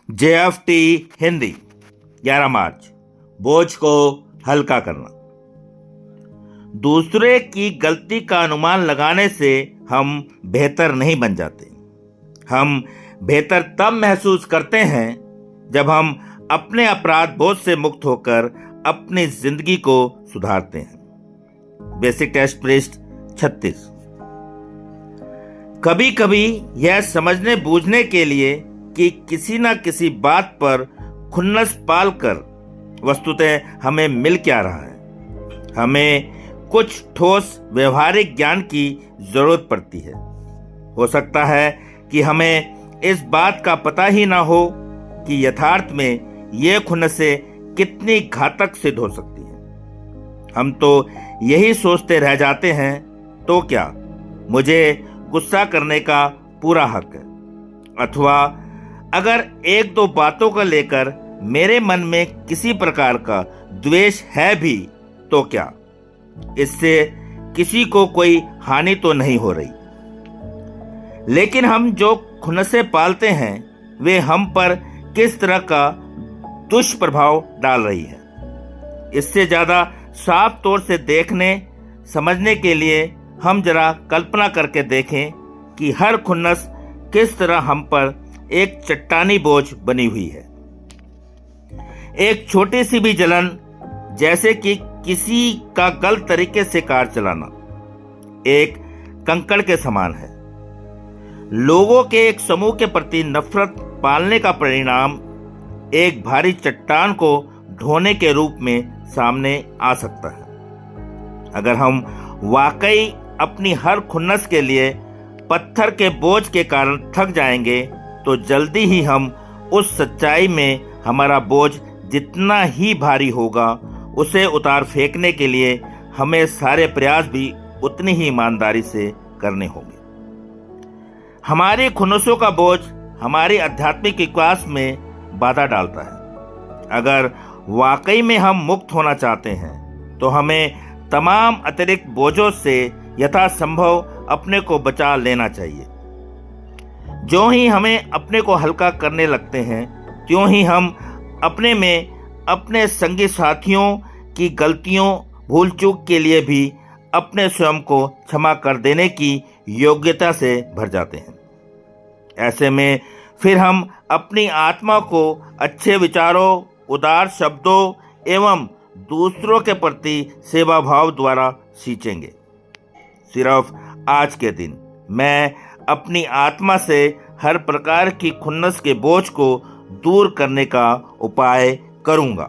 JFT Hindi 11 मार्च। बोझ को हल्का करना। दूसरे की गलती का अनुमान लगाने से हम बेहतर नहीं बन जाते। हम बेहतर तब महसूस करते हैं जब हम अपने अपराध बोझ से मुक्त होकर अपनी जिंदगी को सुधारते हैं। बेसिक टेस्ट पृष्ठ 36। कभी कभी यह समझने बूझने के लिए कि किसी न किसी बात पर खुन्नस पालकर वस्तुतः हमें मिल क्या रहा है, हमें कुछ ठोस व्यवहारिक ज्ञान की जरूरत पड़ती है। हो सकता है कि हमें इस बात का पता ही ना हो कि यथार्थ में ये खुन्नसें कितनी घातक सिद्ध हो सकती हैं। हम तो यही सोचते रह जाते हैं, तो क्या मुझे गुस्सा करने का पूरा हक है, अथवा अगर एक दो बातों को लेकर मेरे मन में किसी प्रकार का द्वेष है भी तो क्या, इससे किसी को कोई हानि तो नहीं हो रही। लेकिन हम जो खुन्नसें पालते हैं वे हम पर किस तरह का दुष्प्रभाव डाल रही है, इससे ज्यादा साफ तौर से देखने समझने के लिए हम जरा कल्पना करके देखें कि हर खुन्नस किस तरह हम पर एक चट्टानी बोझ बनी हुई है। एक छोटी सी भी जलन, जैसे कि किसी का गलत तरीके से कार चलाना, एक कंकड़ के समान है। लोगों के एक समूह के प्रति नफरत पालने का परिणाम एक भारी चट्टान को ढोने के रूप में सामने आ सकता है। अगर हम वाकई अपनी हर खुन्नस के लिए पत्थर के बोझ के कारण थक जाएंगे तो जल्दी ही हम उस सच्चाई में हमारा बोझ जितना ही भारी होगा उसे उतार फेंकने के लिए हमें सारे प्रयास भी उतनी ही ईमानदारी से करने होंगे। हमारी खुन्नसों का बोझ हमारी आध्यात्मिक विकास में बाधा डालता है। अगर वाकई में हम मुक्त होना चाहते हैं तो हमें तमाम अतिरिक्त बोझों से यथासंभव अपने को बचा लेना चाहिए। जो ही हमें अपने को हल्का करने लगते हैं, त्यों ही हम अपने में अपने संगी साथियों की गलतियों भूल चूक के लिए भी अपने स्वयं को क्षमा कर देने की योग्यता से भर जाते हैं। ऐसे में फिर हम अपनी आत्मा को अच्छे विचारों, उदार शब्दों एवं दूसरों के प्रति सेवा भाव द्वारा सींचेंगे। सिर्फ आज के दिन मैं अपनी आत्मा से हर प्रकार की खुन्नस के बोझ को दूर करने का उपाय करूंगा।